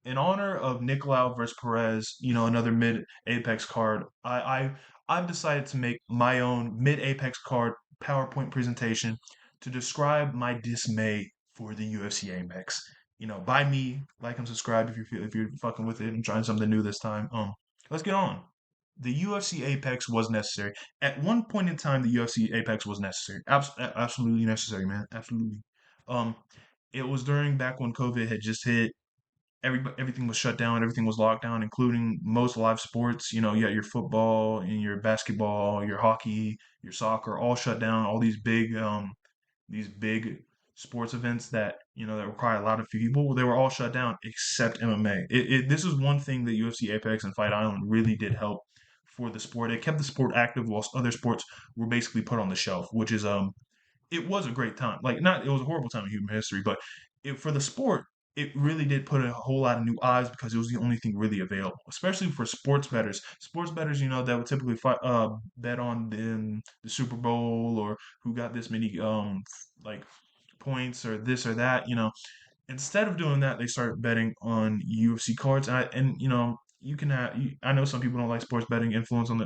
in honor of Nicolau versus Perez, another mid Apex card, I've decided to make my own mid Apex card PowerPoint presentation to describe my dismay for the UFC Apex. By me, like and subscribe if you're fucking with it and trying something new this time. Let's get on. The UFC Apex was necessary. At one point in time, the UFC Apex was necessary. Absolutely necessary, man. Absolutely. Um, it was during back when COVID had just hit. Everything was shut down, everything was locked down, including most live sports. You got your football and your basketball, your hockey, your soccer, all shut down. All these big sports events that that require a lot of people, they were all shut down except MMA. This is one thing that UFC Apex and Fight Island really did help for the sport. It kept the sport active whilst other sports were basically put on the shelf, which is it was a great time. Like, not, it was a horrible time in human history, but for the sport, it really did put a whole lot of new eyes because it was the only thing really available, especially for sports bettors. Sports bettors, that would typically bet on the Super Bowl or who got this many like points or this or that. Instead of doing that, they started betting on UFC cards, and you can have. I know some people don't like sports betting influence on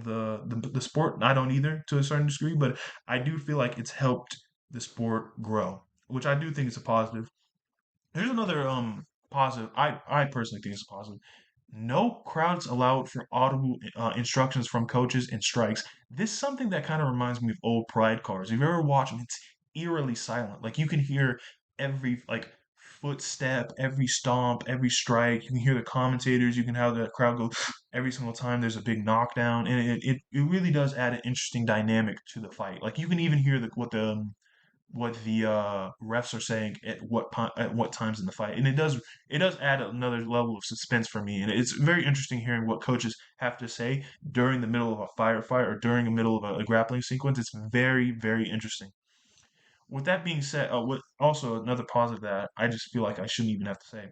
the sport. I don't either to a certain degree, but I do feel like it's helped the sport grow, which I do think is a positive. Here's another positive. I personally think it's a positive. No crowds allowed for audible instructions from coaches and strikes. This is something that kind of reminds me of old Pride cars. If you ever watch them, it's eerily silent. Like, you can hear every like footstep, every stomp, every strike. You can hear the commentators. You can have the crowd go every single time there's a big knockdown, and it really does add an interesting dynamic to the fight. Like, you can even hear what the refs are saying at what times in the fight, and it does add another level of suspense for me. And it's very interesting hearing what coaches have to say during the middle of a firefight or during the middle of a grappling sequence. It's very, very interesting. With that being said, with also another positive that I just feel like I shouldn't even have to say,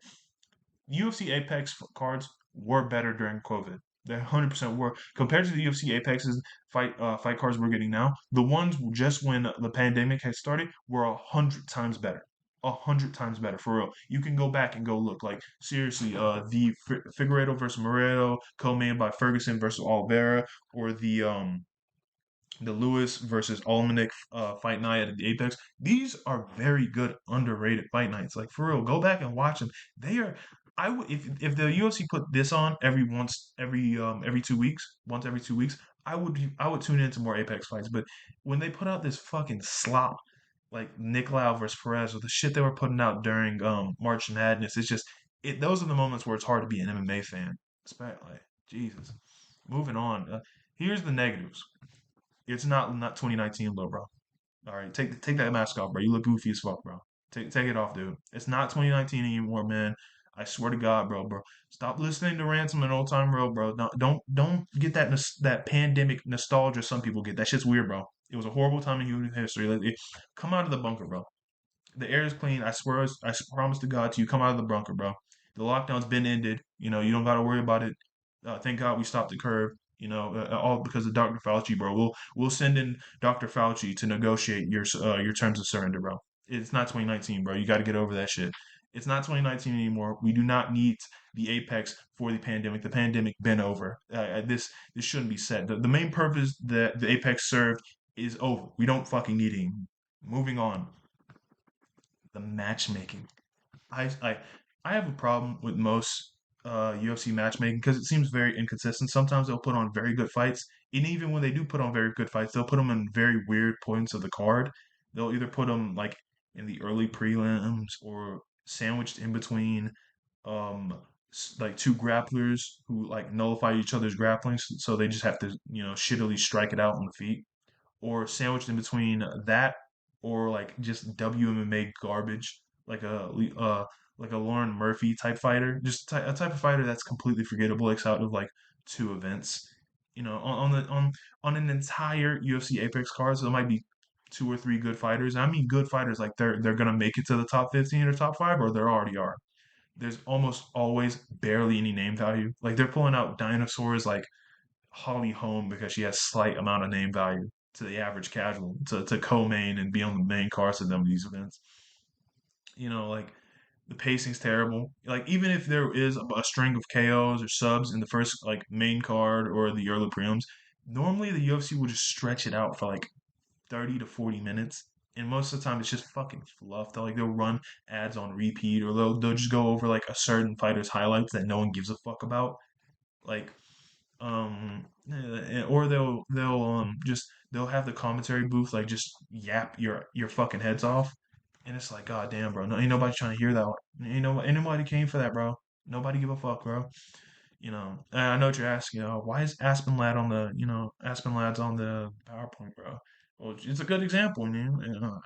UFC Apex cards were better during COVID. They 100% were compared to the UFC Apex's fight cards we're getting now. The ones just when the pandemic had started were 100 times better. 100 times better for real. You can go back and go look. Like, seriously, the Figueredo versus Moreira, co-main by Ferguson versus Oliveira, or the Lewis versus Almanic fight night at the Apex. These are very good, underrated fight nights. Like, for real, go back and watch them. They are. I would if the UFC put this on every 2 weeks, once every 2 weeks, I would tune into more Apex fights. But when they put out this fucking slop like Nicolau versus Perez or the shit they were putting out during March Madness, it's just those are the moments where it's hard to be an MMA fan. Especially, Jesus. Moving on. Here's the negatives. It's not 2019, little bro. All right, take that mask off, bro. You look goofy as fuck, bro. Take it off, dude. It's not 2019 anymore, man. I swear to God, bro. Stop listening to Ransom and Old Time Road, bro. Don't get that pandemic nostalgia some people get. That shit's weird, bro. It was a horrible time in human history. Come out of the bunker, bro. The air is clean. I swear. I promise to God to you. Come out of the bunker, bro. The lockdown's been ended. You don't got to worry about it. Thank God we stopped the curve. All because of Dr. Fauci, bro. We'll send in Dr. Fauci to negotiate your terms of surrender, bro. It's not 2019, bro. You got to get over that shit. It's not 2019 anymore. We do not need the apex for the pandemic. The pandemic been over. This shouldn't be said. The main purpose that the apex served is over. We don't fucking need it anymore. Moving on. The matchmaking. I I I have a problem with most UFC matchmaking because it seems very inconsistent. Sometimes they'll put on very good fights, and even when they do put on very good fights, they'll put them in very weird points of the card. They'll either put them like in the early prelims or sandwiched in between, um, like two grapplers who like nullify each other's grappling, so they just have to shittily strike it out on the feet, or sandwiched in between that or like just WMMA garbage, like a Lauren Murphy type fighter, just a type of fighter that's completely forgettable, outside of like two events. On an entire UFC Apex card, so there might be two or three good fighters. I mean, good fighters like they're gonna make it to the top 15 or top five, or they already are. There's almost always barely any name value. Like, they're pulling out dinosaurs like Holly Holm because she has slight amount of name value to the average casual to co-main and be on the main card of them these events. Like The pacing's terrible. Like even if there is a string of KOs or subs in the first like main card or the early prelims, normally the UFC will just stretch it out for like 30 to 40 minutes. And most of the time it's just fucking fluff. They'll run ads on repeat or they'll just go over like a certain fighter's highlights that no one gives a fuck about. Like or they'll have the commentary booth like just yap your fucking heads off, and it's like, god damn, bro, no, ain't nobody trying to hear that. Ain't nobody came for that, bro. Nobody give a fuck, bro. And I know what you're asking. Why is Aspen Lad's on the PowerPoint, bro? Well, it's a good example, man.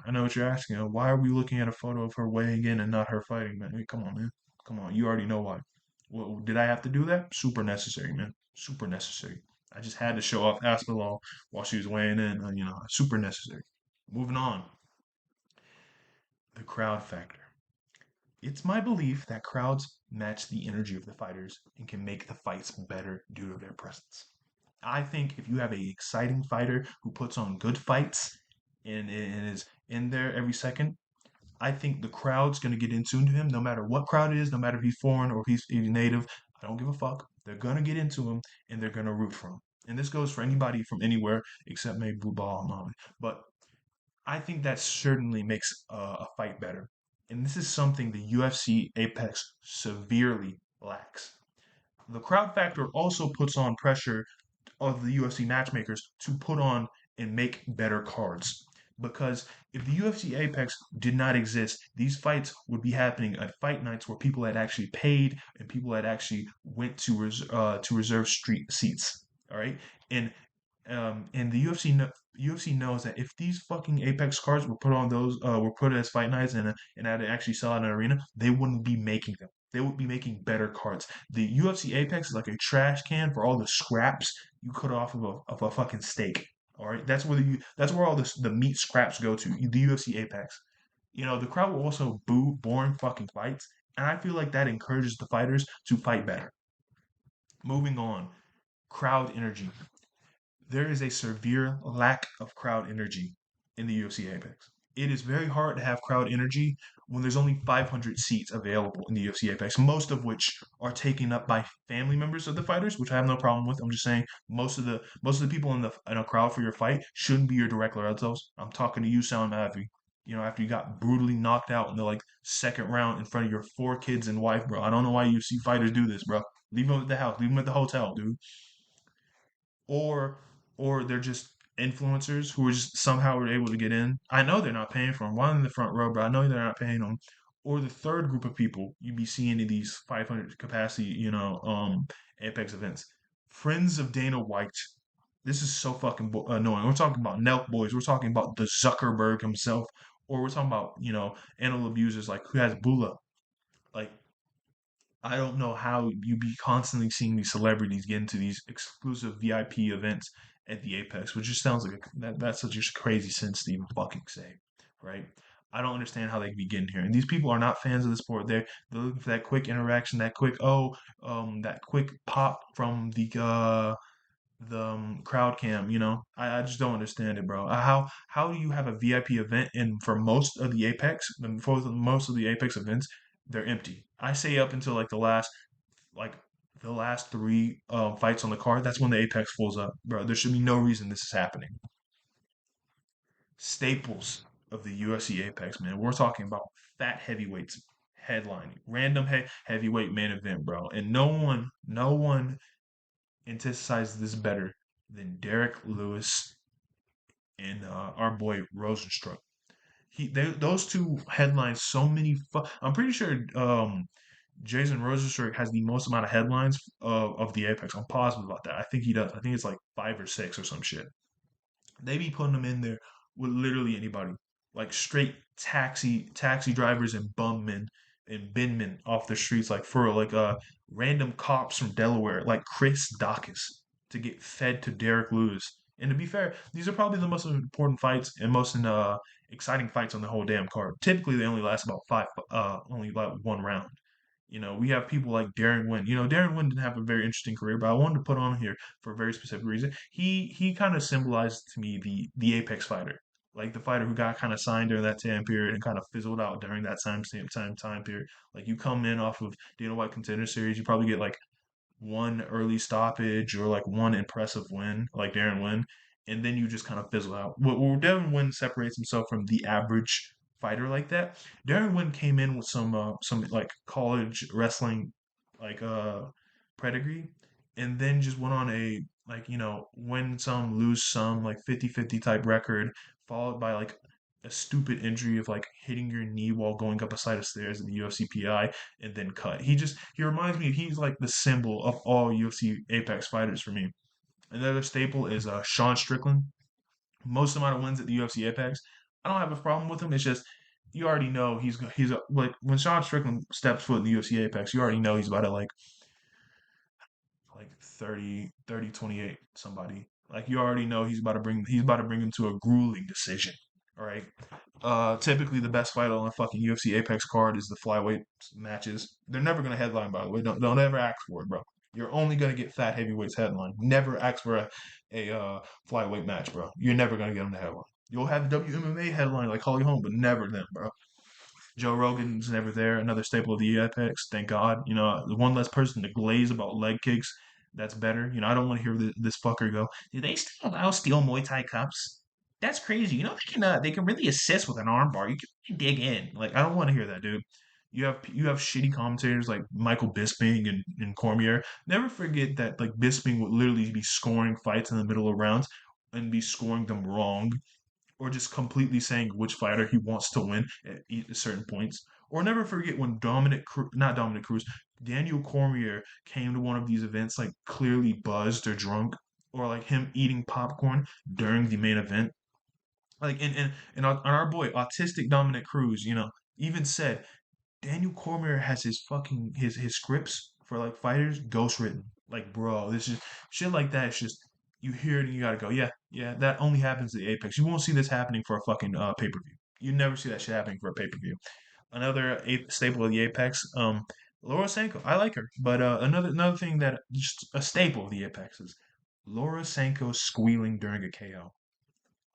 I know what you're asking. Why are we looking at a photo of her weighing in and not her fighting, man? Hey, come on, man. Come on. You already know why. Well, did I have to do that? Super necessary, man. Super necessary. I just had to show off Aspinall while she was weighing in. Super necessary. Moving on. The crowd factor. It's my belief that crowds match the energy of the fighters and can make the fights better due to their presence. I think if you have a exciting fighter who puts on good fights and is in there every second, I think the crowd's going to get in tune to him no matter what crowd it is, no matter if he's foreign or if he's native. I don't give a fuck. They're going to get into him and they're going to root for him. And this goes for anybody from anywhere except maybe Blue Ball and Molly. But I think that certainly makes a fight better. And this is something the UFC Apex severely lacks. The crowd factor also puts on pressure of the UFC matchmakers to put on and make better cards. Because if the UFC Apex did not exist, these fights would be happening at fight nights where people had actually paid and people had actually went to reserve street seats. All right, and the UFC knows that if these fucking Apex cards were put as fight nights and had to actually sell out an arena, they wouldn't be making them. They would be making better cards. The UFC Apex is like a trash can for all the scraps you cut off of a fucking steak. All right, that's where all the meat scraps go to. The UFC Apex. The crowd will also boo boring fucking fights, and I feel like that encourages the fighters to fight better. Moving on, crowd energy. There is a severe lack of crowd energy in the UFC Apex. It is very hard to have crowd energy when there's only 500 seats available in the UFC Apex, most of which are taken up by family members of the fighters, which I have no problem with. I'm just saying most of the people in a crowd for your fight shouldn't be your direct relatives. I'm talking to you, Salim Advi. After you got brutally knocked out in the like second round in front of your four kids and wife, bro. I don't know why UFC fighters do this, bro. Leave them at the house. Leave them at the hotel, dude. or or they're just influencers who are just somehow were able to get in. I know they're not paying for them. One in the front row, but I know they're not paying them. Or the third group of people you be seeing in these 500 capacity, Apex events. Friends of Dana White. This is so fucking annoying. We're talking about Nelk boys. We're talking about the Zuckerberg himself, or we're talking about animal abusers like who has Bula. Like I don't know how you be constantly seeing these celebrities get into these exclusive VIP events at the Apex, which just sounds like that's such a crazy sense to even fucking say, right? I don't understand how they can be getting here. And these people are not fans of the sport. They're looking for that quick interaction, that quick pop from the crowd cam. I just don't understand it, bro. How do you have a VIP event and for most of the most of the Apex events they're empty? I say up until like the last three fights on the card. That's when the Apex fills up, bro. There should be no reason this is happening. Staples of the UFC Apex, man. We're talking about fat heavyweights headlining, random heavyweight main event, bro. And no one emphasizes this better than Derek Lewis and our boy Rosenstruck. Those two headlines so many. I'm pretty sure Jason Rosenstruck has the most amount of headlines of the Apex. I'm positive about that. I think he does. I think it's like 5 or 6 or some shit. They be putting them in there with literally anybody, like straight taxi drivers and bummen and binmen off the streets, like for like random cops from Delaware, like Chris Dawkins, to get fed to Derek Lewis. And to be fair, these are probably the most important fights and most exciting fights on the whole damn card. Typically, they only last about only about one round. We have people like Darren Wynn. Darren Wynn didn't have a very interesting career, but I wanted to put on here for a very specific reason. He kind of symbolized to me the Apex fighter. like the fighter who got kind of signed during that time period and kind of fizzled out during that same time period. Like you come in off of Dana White Contender Series, you probably get like one early stoppage or like one impressive win, like Darren Wynn, and then you just kind of fizzle out. Where Darren Wynn separates himself from the average fighter like that, Darren Wynn came in with some like college wrestling like pedigree, and then just went on a like win some lose some like 50-50 type record, followed by like a stupid injury of like hitting your knee while going up a flight of stairs in the UFC PI and then cut. He reminds me, he's like the symbol of all UFC Apex fighters for me. Another staple is Sean Strickland. Most amount of wins at the UFC Apex. I don't have a problem with him. It's just you already know he's like when Sean Strickland steps foot in the UFC Apex, you already know he's about to like 30-28 somebody. Like you already know he's about to bring him to a grueling decision. All right. Typically the best fight on a fucking UFC Apex card is the flyweight matches. They're never gonna headline, by the way. Don't ever ask for it, bro. You're only gonna get fat heavyweights headline. Never ask for a flyweight match, bro. You're never gonna get them to headline. You'll have WMMA headline like Holly Holm, but never them, bro. Joe Rogan's never there. Another staple of the Apex. Thank God. The one less person to glaze about leg kicks. That's better. I don't want to hear this fucker go. Do they still allow steel Muay Thai cups? That's crazy. They can really assist with an armbar. You can dig in. Like I don't want to hear that, dude. You have shitty commentators like Michael Bisping and Cormier. Never forget that like Bisping would literally be scoring fights in the middle of rounds and be scoring them wrong or just completely saying which fighter he wants to win at certain points. Or never forget when not Dominic Cruz, Daniel Cormier came to one of these events like clearly buzzed or drunk, or like him eating popcorn during the main event. Like and our boy autistic Dominic Cruz, even said Daniel Cormier has his scripts for like fighters ghostwritten. Like, bro, this is shit like that. It's just you hear it and you gotta go, yeah, yeah. That only happens at Apex. You won't see this happening for a fucking pay per view. You never see that shit happening for a pay per view. Another staple of the Apex, Laura Sanko. I like her, but another thing that just a staple of the Apex is Laura Sanko squealing during a KO.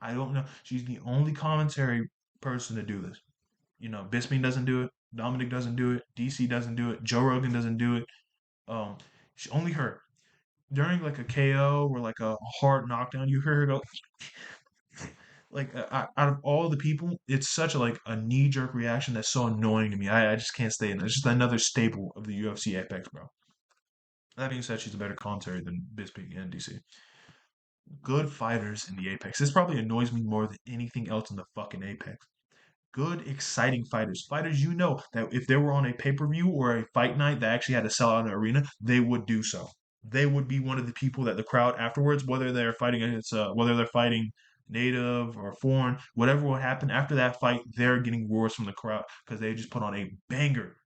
I don't know. She's the only commentary person to do this. Bisping doesn't do it. Dominic doesn't do it. DC doesn't do it. Joe Rogan doesn't do it. Um, only her during like a KO or like a hard knockdown. You hear her go like out of all the people, it's such a knee jerk reaction that's so annoying to me. I just can't stay in it. It's just another staple of the UFC Apex, bro. That being said, she's a better commentary than Bisping and DC. Good fighters in the Apex. This probably annoys me more than anything else in the fucking Apex. Good, exciting fighters. Fighters that if they were on a pay per view or a fight night that actually had to sell out an arena, they would do so. They would be one of the people that the crowd afterwards, whether they're fighting native or foreign, whatever will happen after that fight, they're getting roars from the crowd because they just put on a banger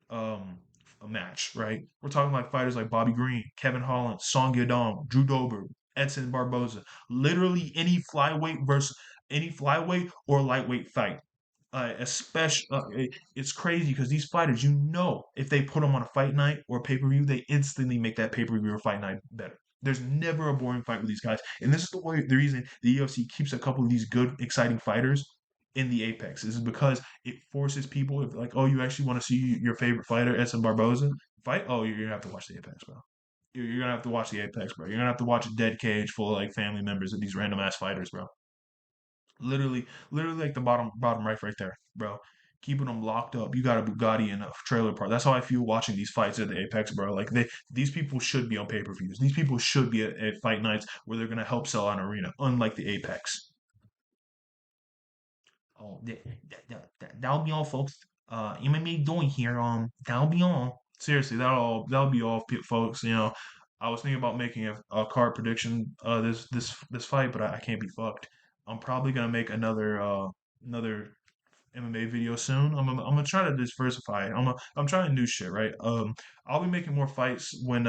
um a match, right? We're talking like fighters like Bobby Green, Kevin Holland, Song Yadong, Drew Dober, Edson Barboza. Literally any flyweight or lightweight fight. Especially, it's crazy because these fighters, if they put them on a fight night or pay per view, they instantly make that pay per view or fight night better. There's never a boring fight with these guys, and this is the reason the UFC keeps a couple of these good, exciting fighters in the Apex. This is because it forces people, if like, oh, you actually want to see your favorite fighter, Edson Barboza, fight. Oh, you're gonna have to watch the Apex, bro. You're gonna have to watch the Apex, bro. You're gonna have to watch a dead cage full of like family members of these random ass fighters, bro. Literally like the bottom right there, bro. Keeping them locked up. You got a Bugatti in a trailer park. That's how I feel watching these fights at the Apex, bro. Like these people should be on pay per views. These people should be at fight nights where they're gonna help sell out an arena, unlike the Apex. Oh, that'll be all, folks. MMA doing here. That'll be all. Seriously, that'll be all, folks. I was thinking about making a card prediction this fight, but I can't be fucked. I'm probably gonna make another MMA video soon. I'm gonna try to diversify. I'm trying new shit, right? I'll be making more fights when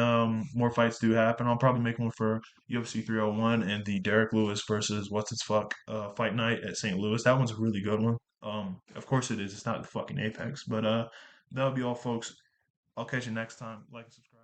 more fights do happen. I'll probably make one for UFC 301 and the Derek Lewis versus what's its fuck fight night at St. Louis. That one's a really good one. Of course it is. It's not the fucking Apex, but that'll be all, folks. I'll catch you next time. Like and subscribe.